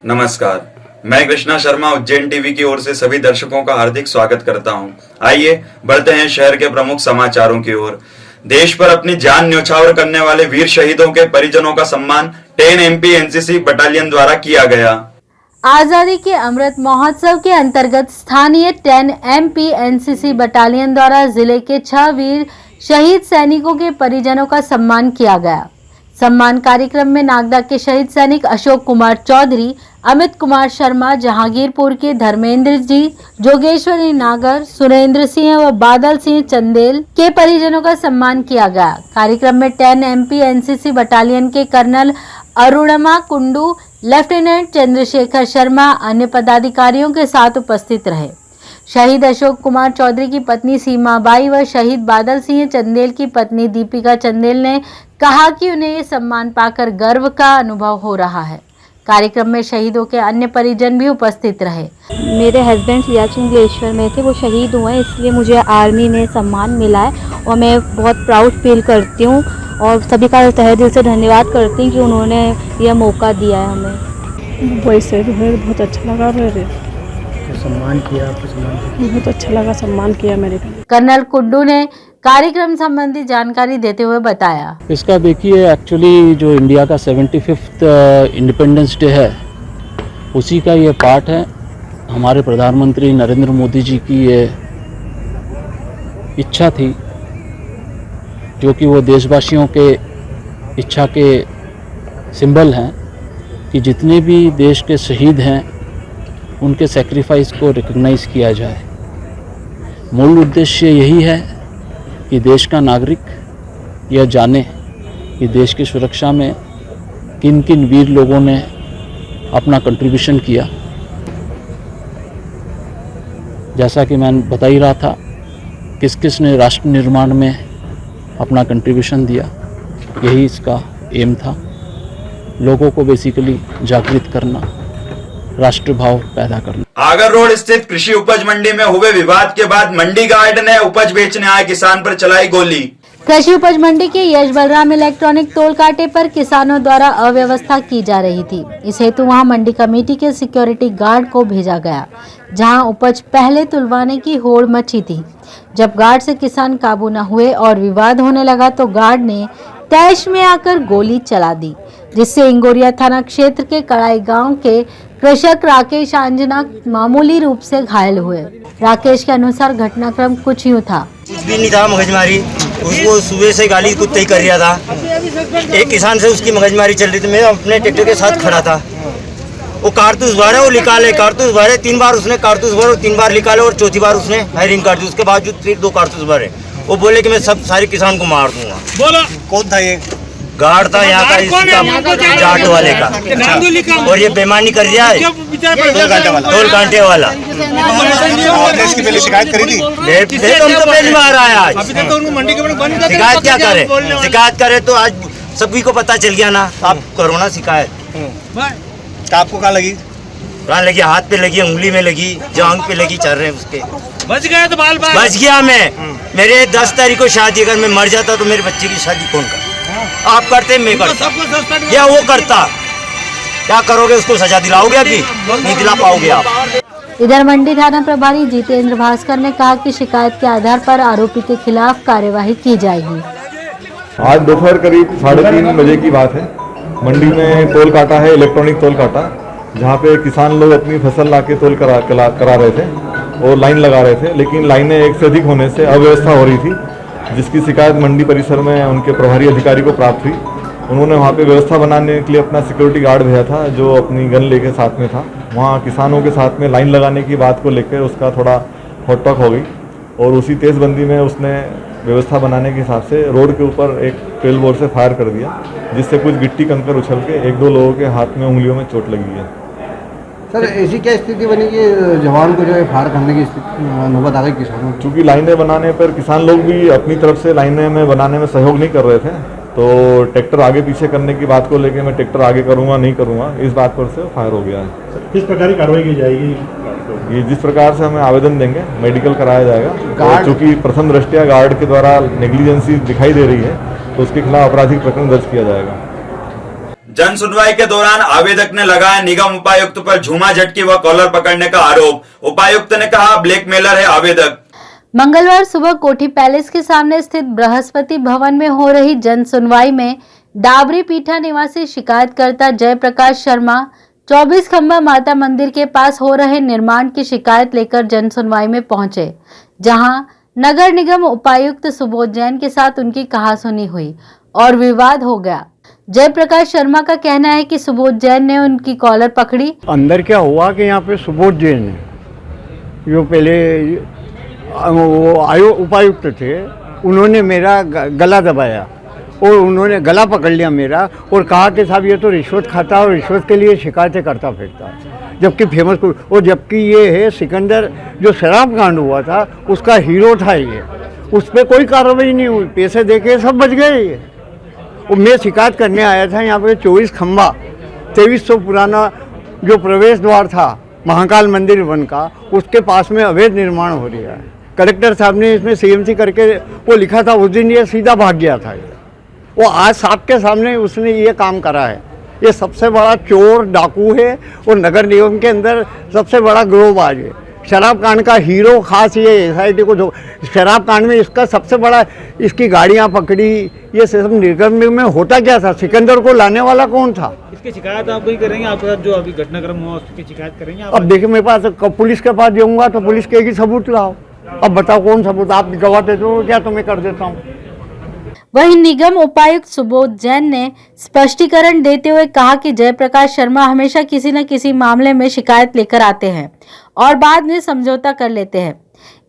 नमस्कार, मैं कृष्णा शर्मा उज्जैन टीवी की ओर से सभी दर्शकों का हार्दिक स्वागत करता हूं। आइए बढ़ते हैं शहर के प्रमुख समाचारों की ओर। देश पर अपनी जान न्यौछावर करने वाले वीर शहीदों के परिजनों का सम्मान 10 MP एनसीसी बटालियन द्वारा किया गया। आजादी के अमृत महोत्सव के अंतर्गत स्थानीय 10 MP एनसीसी बटालियन द्वारा जिले के 6 वीर शहीद सैनिकों के परिजनों का सम्मान किया गया। सम्मान कार्यक्रम में नागदा के शहीद सैनिक अशोक कुमार चौधरी, अमित कुमार शर्मा, जहांगीरपुर के धर्मेंद्र जी, जोगेश्वरी नागर, सुरेंद्र सिंह व बादल सिंह चंदेल के परिजनों का सम्मान किया गया। कार्यक्रम में 10 MP एनसीसी बटालियन के कर्नल अरुणमा कुंडू, लेफ्टिनेंट चंद्रशेखर शर्मा अन्य पदाधिकारियों के साथ उपस्थित रहे। शहीद अशोक कुमार चौधरी की पत्नी सीमा बाई व शहीद बादल सिंह चंदेल की पत्नी दीपिका चंदेल ने कहा कि उन्हें ये सम्मान पाकर गर्व का अनुभव हो रहा है। कार्यक्रम में शहीदों के अन्य परिजन भी उपस्थित रहे। मेरे हस्बैंड सियाचिन ग्लेशियर में थे, वो शहीद हुए, इसलिए मुझे आर्मी में सम्मान मिला है और मैं बहुत प्राउड फील करती हूँ और सभी का तहे दिल से धन्यवाद करती हूँ कि उन्होंने यह मौका दिया है हमें। वैसे जो है बहुत अच्छा लगा, सम्मान किया, आपको सम्मान किया, बहुत अच्छा लगा, सम्मान किया मेरे को। कर्नल कुंडू ने कार्यक्रम संबंधी जानकारी देते हुए बताया, इसका देखिए एक्चुअली जो इंडिया का 75th इंडिपेंडेंस डे है उसी का ये पार्ट है। हमारे प्रधानमंत्री नरेंद्र मोदी जी की ये इच्छा थी, जो कि वो देशवासियों के इच्छा के सिंबल हैं कि जितने भी देश के शहीद हैं उनके सेक्रीफाइस को रिकॉग्नाइज किया जाए। मूल उद्देश्य यही है कि देश का नागरिक यह जाने कि देश की सुरक्षा में किन किन वीर लोगों ने अपना कंट्रीब्यूशन किया। जैसा कि मैं बता ही रहा था, किस किस ने राष्ट्र निर्माण में अपना कंट्रीब्यूशन दिया, यही इसका एम था, लोगों को बेसिकली जागृत करना, राष्ट्र भाव पैदा करना। आगर रोड स्थित कृषि उपज मंडी में हुए विवाद के बाद मंडी गार्ड ने उपज बेचने आए किसान पर चलाई गोली। कृषि उपज मंडी के यश बलराम इलेक्ट्रॉनिक तोल कांटे पर किसानों द्वारा अव्यवस्था की जा रही थी। इस हेतु वहां मंडी कमेटी के सिक्योरिटी गार्ड को भेजा गया, जहां उपज पहले तुलवाने की होड़ मची थी। जब गार्ड से किसान काबू न हुए और विवाद होने लगा तो गार्ड ने तैश में आकर गोली चला दी, जिससे इंगोरिया थाना क्षेत्र के कड़ाई गांव के कृषक राकेश आंजना मामूली रूप से घायल हुए। राकेश के अनुसार घटनाक्रम कुछ यूं था। कुछ भी नहीं था, मगजमारी, उसको सुबह से गाली कुत्ते ही कर रहा था। एक किसान से उसकी मगजमारी चल रही थी, मैं अपने ट्रैक्टर के साथ खड़ा था। वो कारतूस भरे, वो निकाले, कारतूस भरे 3 बार, उसने कारतूस भरे 3 बार निकाले और चौथी बार उसने फायरिंग कर दी। उसके बावजूद फिर 2 कारतूस भरे। वो बोले कि मैं सब सारे किसान को मार दूंगा। बोला कौन था ये? गार्ड था यहाँ का, इसका जाट वाले का। और ये बेईमानी कर रहा है टोल कांटे वाला। आपने इसकी पहले शिकायत करी थी? तो पहली बार आया आज। शिकायत क्या करे? शिकायत करे तो आज सभी को पता चल गया ना। आप करो ना शिकायत। तो आपको कहाँ लगी? कहाँ लगी? हाथ पे लगी, उंगली में लगी, जांग पे लगी, चल रहे हैं उसके। बच गया तो बाल बच गया मैं। मेरे 10 तारीख को शादी, अगर मैं मर जाता तो मेरे बच्चे की शादी कौन करता? आप करते, मैं करता, या वो करता? क्या करोगे? उसको सजा दिलाओगे? अभी नहीं दिला पाओगे आप। इधर मंडी थाना प्रभारी जितेंद्र भास्कर ने कहा कि शिकायत के आधार पर आरोपी के खिलाफ कार्यवाही की जाएगी। आज दोपहर करीब 3:30 बजे की बात है। मंडी में टोल काटा है, इलेक्ट्रॉनिक टोल काटा, जहाँ पे किसान लोग अपनी फसल लाके टोल करा रहे थे और लाइन लगा रहे थे, लेकिन लाइनें एक से अधिक होने से अव्यवस्था हो रही थी, जिसकी शिकायत मंडी परिसर में उनके प्रभारी अधिकारी को प्राप्त हुई। उन्होंने वहाँ पे व्यवस्था बनाने के लिए अपना सिक्योरिटी गार्ड भेजा था, जो अपनी गन लेके साथ में था। वहाँ किसानों के साथ में लाइन लगाने की बात को लेकर उसका थोड़ा हॉट-टॉक हो गई और उसी तेज़बंदी में उसने व्यवस्था बनाने के हिसाब से रोड के ऊपर एक टेल बोर से फायर कर दिया, जिससे कुछ गिट्टी कंकर उछल के 1-2 लोगों के हाथ में उंगलियों में चोट लगी है। सर, ऐसी क्या स्थिति बनी कि जवान को जो है फायर करने की नौबत आ गई किसानों की? चूँकि लाइनें बनाने पर किसान लोग भी अपनी तरफ से लाइनें में बनाने में सहयोग नहीं कर रहे थे, तो ट्रैक्टर आगे पीछे करने की बात को लेकर मैं ट्रैक्टर आगे करूँगा नहीं करूँगा, इस बात पर से फायर हो गया है। किस प्रकार की कार्रवाई की जाएगी? ये जिस प्रकार से हमें आवेदन देंगे, मेडिकल कराया जाएगा। चूँकि प्रथम दृष्टया गार्ड के द्वारा नेग्लिजेंसी दिखाई दे रही है, तो उसके खिलाफ आपराधिक प्रकरण दर्ज किया जाएगा। जन सुनवाई के दौरान आवेदक ने लगाया निगम उपायुक्त पर झूमा झटकी व कॉलर पकड़ने का आरोप। उपायुक्त ने कहा ब्लैकमेलर है आवेदक। मंगलवार सुबह कोठी पैलेस के सामने स्थित बृहस्पति भवन में हो रही जन सुनवाई में डाबरी पीठा निवासी शिकायतकर्ता जयप्रकाश शर्मा 24 खंबा माता मंदिर के पास हो रहे निर्माण की शिकायत लेकर जन सुनवाई में पहुंचे, जहां नगर निगम उपायुक्त सुबोध जैन के साथ उनकी कहासुनी हुई और विवाद हो गया। जयप्रकाश शर्मा का कहना है कि सुबोध जैन ने उनकी कॉलर पकड़ी। अंदर क्या हुआ कि यहाँ पे सुबोध जैन है, जो पहले वो उपायुक्त थे, उन्होंने मेरा गला दबाया और उन्होंने गला पकड़ लिया मेरा और कहा कि साहब ये तो रिश्वत खाता और रिश्वत के लिए शिकायतें करता फिरता, जबकि फेमस और जबकि ये है सिकंदर जो शराब कांड हुआ था उसका हीरो था ये, उस पर कोई कार्रवाई नहीं हुई, पैसे देके सब बच गए ये। और मैं शिकायत करने आया था यहाँ पे 24 खंबा 2300 पुराना जो प्रवेश द्वार था महाकाल मंदिर वन का, उसके पास में अवैध निर्माण हो रहा है। कलेक्टर साहब ने इसमें CMC करके वो लिखा था, उस दिन ये सीधा भाग गया था। वो आज सबके सामने उसने ये काम करा है। ये सबसे बड़ा चोर डाकू है और नगर निगम के अंदर सबसे बड़ा गिरोहबाज है। शराब कांड का हीरो खास ये SIT को शराब कांड में इसका सबसे बड़ा, इसकी गाड़ियां पकड़ी, ये सब निगम में होता क्या था, सिकंदर को लाने वाला कौन था? इसकी शिकायत आप ही करेंगे, आपके साथ जो अभी घटनाक्रम हुआ उसकी शिकायत करेंगे आप? अब देखिए मेरे पास पुलिस के पास जाऊंगा तो पुलिस कहेगी सबूत लाओ। अब बताओ कौन सबूत? आप गवाह देते हो क्या? तो मैं कर देता हूँ। वहीं निगम उपायुक्त सुबोध जैन ने स्पष्टीकरण देते हुए कहा कि जयप्रकाश शर्मा हमेशा किसी न किसी मामले में शिकायत लेकर आते हैं और बाद में समझौता कर लेते हैं।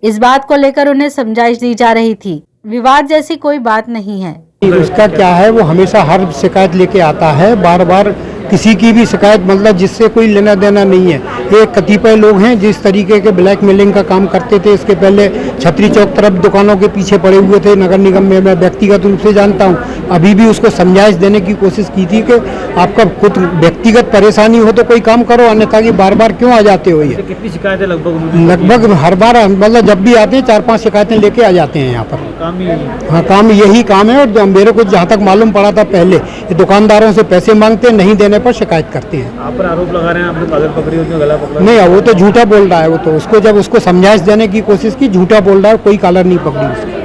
इस बात को लेकर उन्हें समझाइश दी जा रही थी, विवाद जैसी कोई बात नहीं है। उसका क्या है, वो हमेशा हर शिकायत लेके आता है, बार बार किसी की भी शिकायत, मतलब जिससे कोई लेना देना नहीं है। ये कतिपय लोग हैं जिस तरीके के ब्लैकमेलिंग का काम करते थे, इसके पहले छतरी चौक तरफ दुकानों के पीछे पड़े हुए थे नगर निगम में, मैं व्यक्तिगत रूप से जानता हूँ। अभी भी उसको समझाइश देने की कोशिश की थी कि आपका खुद व्यक्तिगत परेशानी हो तो कोई काम करो, अन्यथा कि बार बार क्यों आ जाते हो। ये कितनी शिकायतें लगभग हर बार, मतलब जब भी आते हैं 4-5 शिकायतें लेके आ जाते हैं यहाँ पर। काम ही यही? हाँ, काम यही काम है। और मेरे को जहाँ तक मालूम पड़ा था पहले, ये दुकानदारों से पैसे मांगते, नहीं देने पर शिकायत करते हैं। आप पर आरोप लगा रहे हैं आपने कॉलर पकड़ी, उसमें गला पकड़ा? नहीं, वो तो झूठा बोल रहा है। वो तो उसको जब उसको समझाइश देने की कोशिश की, झूठा बोल रहा है, कोई कॉलर नहीं पकड़ी उसकी।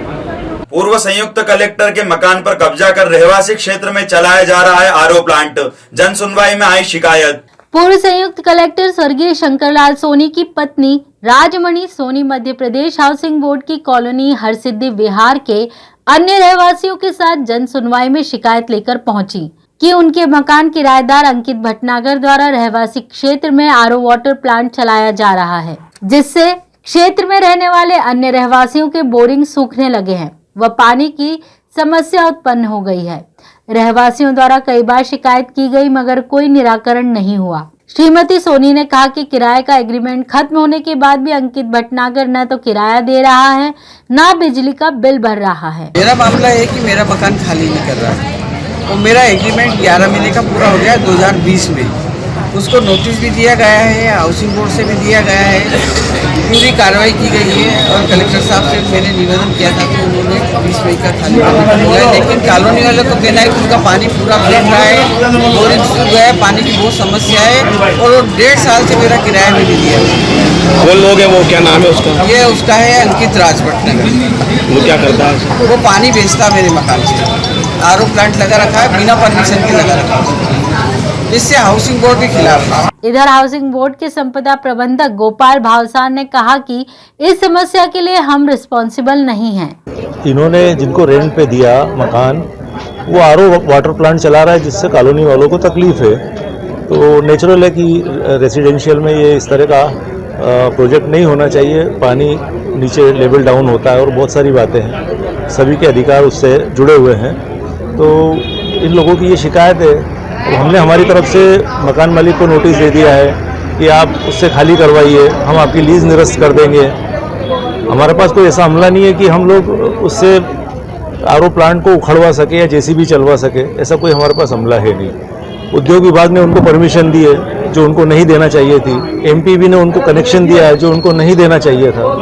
पूर्व संयुक्त कलेक्टर के मकान पर कब्जा कर रहवासी क्षेत्र में चलाया जा रहा है RO प्लांट। जन सुनवाई में आई शिकायत। पूर्व संयुक्त कलेक्टर स्वर्गीय शंकरलाल सोनी की पत्नी राजमणि सोनी मध्य प्रदेश हाउसिंग बोर्ड की कॉलोनी हरसिद्धि विहार के अन्य रहवासियों के साथ जन सुनवाई में शिकायत लेकर पहुंची कि उनके मकान किराएदार अंकित भटनागर द्वारा रहवासी क्षेत्र में RO वाटर प्लांट चलाया जा रहा है, जिससे क्षेत्र में रहने वाले अन्य रहवासियों के बोरिंग सूखने लगे हैं व पानी की समस्या उत्पन्न हो गई है। रहवासियों द्वारा कई बार शिकायत की गई मगर कोई निराकरण नहीं हुआ। श्रीमती सोनी ने कहा कि किराए का एग्रीमेंट खत्म होने के बाद भी अंकित भटनागर न तो किराया दे रहा है न बिजली का बिल भर रहा है। मेरा मामला है कि मेरा मकान खाली नहीं कर रहा है और मेरा एग्रीमेंट 11 महीने का पूरा हो गया 2020 में। उसको नोटिस भी दिया गया है, हाउसिंग बोर्ड से भी दिया गया है, पूरी कार्रवाई की गई है और कलेक्टर साहब से मैंने निवेदन किया था तो उन्होंने 20 मई का खाली किया। लेकिन कॉलोनी वालों को कहना है कि उनका पानी पूरा फट रहा है, बोरिंग सूख गया है, पानी की बहुत समस्या है और वो 1.5 साल से मेरा किराया भी नहीं दिया। वो लोग है, वो क्या नाम है उसका? ये उसका है अंकित राज भटनागर। वो क्या करता है? वो पानी बेचता मेरे मकान से, RO प्लांट लगा रखा है, बिना परमिशन के लगा रखा है, इससे हाउसिंग बोर्ड के खिलाफ है। इधर हाउसिंग बोर्ड के संपदा प्रबंधक गोपाल भावसार ने कहा कि इस समस्या के लिए हम रिस्पॉन्सिबल नहीं हैं। इन्होंने जिनको रेंट पे दिया मकान, वो RO वाटर प्लांट चला रहा है जिससे कॉलोनी वालों को तकलीफ है। तो नेचुरल है कि रेसिडेंशियल में ये इस तरह का प्रोजेक्ट नहीं होना चाहिए। पानी नीचे लेवल डाउन होता है और बहुत सारी बातें हैं, सभी के अधिकार उससे जुड़े हुए हैं। तो इन लोगों की ये शिकायत है, तो हमने हमारी तरफ से मकान मालिक को नोटिस दे दिया है कि आप उससे खाली करवाइए, हम आपकी लीज निरस्त कर देंगे। हमारे पास कोई ऐसा हमला नहीं है कि हम लोग उससे RO प्लांट को उखड़वा सके या JCB चलवा सके, ऐसा कोई हमारे पास हमला है नहीं। उद्योग विभाग ने उनको परमिशन दी है जो उनको नहीं देना चाहिए थी, MPB ने उनको कनेक्शन दिया है जो उनको नहीं देना चाहिए था।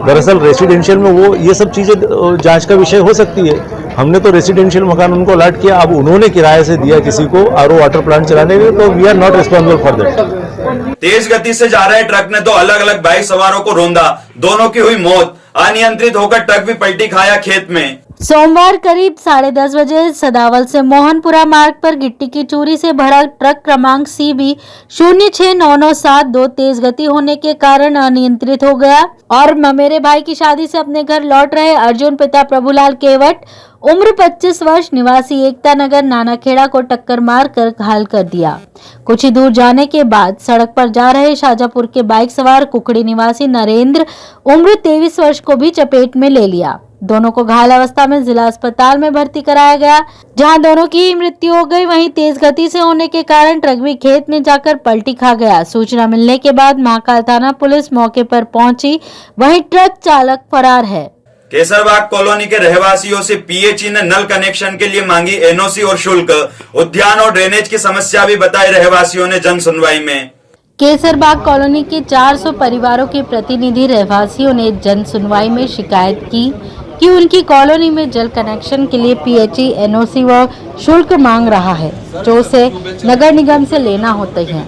दरअसल रेसिडेंशियल में वो ये सब चीज़ें जांच का विषय हो सकती है, हमने तो रेसिडेंशियल मकान उनको अलॉट किया, अब उन्होंने किराए से दिया किसी को आरओ वाटर प्लांट चलाने के लिए, तो we are not responsible for that. तेज गति से जा रहे ट्रक ने दो अलग अलग बाइक सवारों को रौंदा, दोनों की हुई मौत। अनियंत्रित होकर ट्रक भी पलटी खाया खेत में। सोमवार करीब 10:30 बजे सदावल से मोहनपुरा मार्ग पर गिट्टी की चूरी से भरा ट्रक क्रमांक CB 06997 तेज गति होने के कारण अनियंत्रित हो गया और ममेरे भाई की शादी से अपने घर लौट रहे अर्जुन पिता प्रभुलाल केवट उम्र 25 वर्ष निवासी एकता नगर नानाखेड़ा को टक्कर मारकर घायल कर दिया। कुछ ही दूर जाने के बाद सड़क पर जा रहे शाजापुर के बाइक सवार कुकड़ी निवासी नरेंद्र उम्र 23 वर्ष को भी चपेट में ले लिया। दोनों को घायल अवस्था में जिला अस्पताल में भर्ती कराया गया, जहां दोनों की मृत्यु हो गई। वहीं तेज गति से होने के कारण ट्रक भी खेत में जाकर पलटी खा गया। सूचना मिलने के बाद महाकाल थाना पुलिस मौके पर पहुंची, वहीं ट्रक चालक फरार है। केसरबाग कॉलोनी के रहवासियों से PHE ने नल कनेक्शन के लिए मांगी NOC और शुल्क। उद्यान और ड्रेनेज की समस्या भी बताई रहवासियों ने जन सुनवाई में। केसरबाग कॉलोनी के 400 परिवारों के प्रतिनिधि रहवासियों ने जन सुनवाई में शिकायत की कि उनकी कॉलोनी में जल कनेक्शन के लिए PHE NOC व शुल्क मांग रहा है, जो उसे नगर निगम से लेना होते हैं।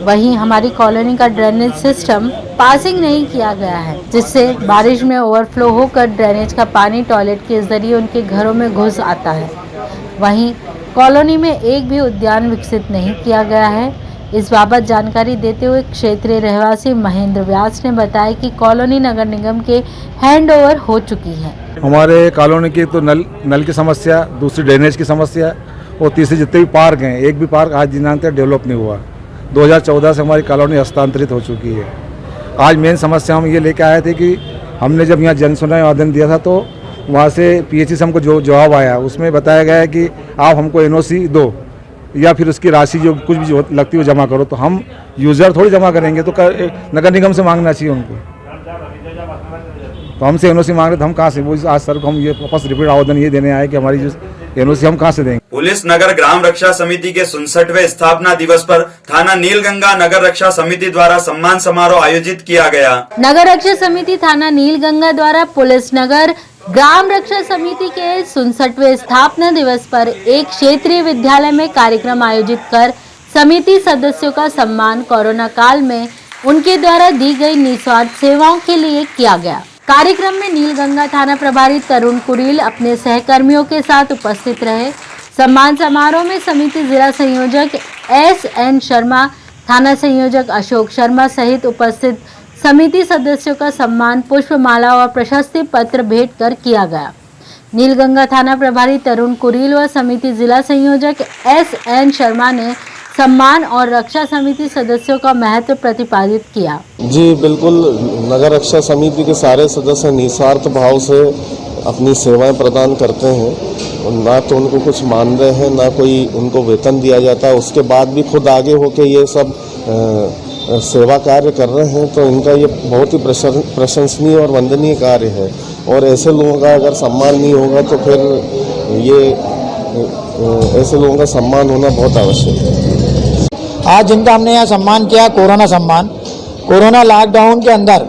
वहीं हमारी कॉलोनी का ड्रेनेज सिस्टम पासिंग नहीं किया गया है, जिससे बारिश में ओवरफ्लो होकर ड्रेनेज का पानी टॉयलेट के जरिए उनके घरों में घुस आता है। वहीं कॉलोनी में एक भी उद्यान विकसित नहीं किया गया है। इस बाबत जानकारी देते हुए क्षेत्रीय रहवासी महेंद्र व्यास ने बताया कि कॉलोनी नगर निगम के हैंडओवर हो चुकी है। हमारे कॉलोनी की तो नल की समस्या, दूसरी ड्रेनेज की समस्या और तीसरी जितने भी पार्क हैं, एक भी पार्क आज दिनांक तक डेवलप नहीं हुआ। 2014 से हमारी कॉलोनी हस्तांतरित हो चुकी है। आज मेन समस्या हम ये लेकर आए थे कि हमने जब यहाँ जन सुनवाई आवेदन दिया था तो वहाँ से PHE से हमको जो जवाब आया उसमें बताया गया है कि आप हमको NOC दो या फिर उसकी राशि जो कुछ भी जो लगती है वो जमा करो। तो हम यूज़र थोड़ी जमा करेंगे, तो नगर निगम से मांगना चाहिए उनको। तो हमसे NOC मांग रहे तो हम कहाँ से, वो आज सर को हम ये वापस रिपीट आवेदन ये देने आए कि हमारी जो NOC हम कहाँ से देंगे। पुलिस नगर ग्राम रक्षा समिति के 67वें स्थापना दिवस पर थाना नीलगंगा नगर रक्षा समिति द्वारा सम्मान समारोह आयोजित किया गया। नगर रक्षा समिति थाना नीलगंगा द्वारा पुलिस नगर ग्राम रक्षा समिति के 67वें स्थापना दिवस पर एक क्षेत्रीय विद्यालय में कार्यक्रम आयोजित कर समिति सदस्यों का सम्मान कोरोना काल में उनके द्वारा दी गई निस्वार्थ सेवाओं के लिए किया गया। कार्यक्रम में नीलगंगा थाना प्रभारी तरुण कुरील अपने सहकर्मियों के साथ उपस्थित रहे। सम्मान समारोह में समिति जिला संयोजक SN शर्मा, थाना संयोजक अशोक शर्मा सहित उपस्थित समिति सदस्यों का सम्मान पुष्पमाला और प्रशस्ति पत्र भेंट कर किया गया। नीलगंगा थाना प्रभारी तरुण कुरील व समिति जिला संयोजक SN शर्मा ने सम्मान और रक्षा समिति सदस्यों का महत्व प्रतिपादित किया। जी बिल्कुल, नगर रक्षा समिति के सारे सदस्य निस्वार्थ भाव से अपनी सेवाएं प्रदान करते हैं और ना तो उनको कुछ मान रहे हैं, ना कोई उनको वेतन दिया जाता है। उसके बाद भी खुद आगे होके ये सब सेवा कार्य कर रहे हैं, तो इनका ये बहुत ही प्रशंसनीय और वंदनीय कार्य है। और ऐसे लोगों का अगर सम्मान नहीं होगा तो फिर ये ऐसे लोगों का सम्मान होना बहुत आवश्यक है। आज जिनका हमने यहाँ सम्मान किया, कोरोना सम्मान, कोरोना लॉकडाउन के अंदर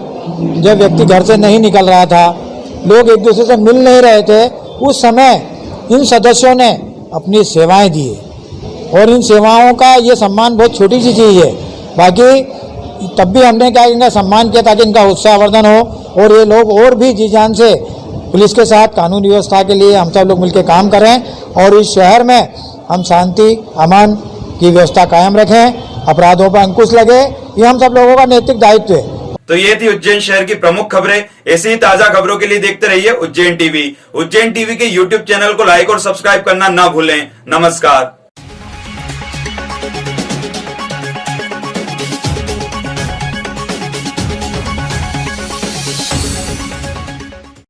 जब व्यक्ति घर से नहीं निकल रहा था, लोग एक दूसरे से मिल नहीं रहे थे, उस समय इन सदस्यों ने अपनी सेवाएं दी और इन सेवाओं का ये सम्मान बहुत छोटी सी चीज़ है। बाकी तब भी हमने क्या इनका सम्मान किया ताकि इनका उत्साहवर्धन हो और ये लोग और भी जी जान से पुलिस के साथ कानून व्यवस्था के लिए हम सब लोग मिलकर काम करें और इस शहर में हम शांति अमन की व्यवस्था कायम रखें, अपराधों पर अंकुश लगे, ये हम सब लोगों का नैतिक दायित्व है। तो ये थी उज्जैन शहर की प्रमुख खबरें। ऐसी ही ताजा खबरों के लिए देखते रहिए उज्जैन टीवी। उज्जैन टीवी के YouTube चैनल को लाइक और सब्सक्राइब करना ना भूलें। नमस्कार।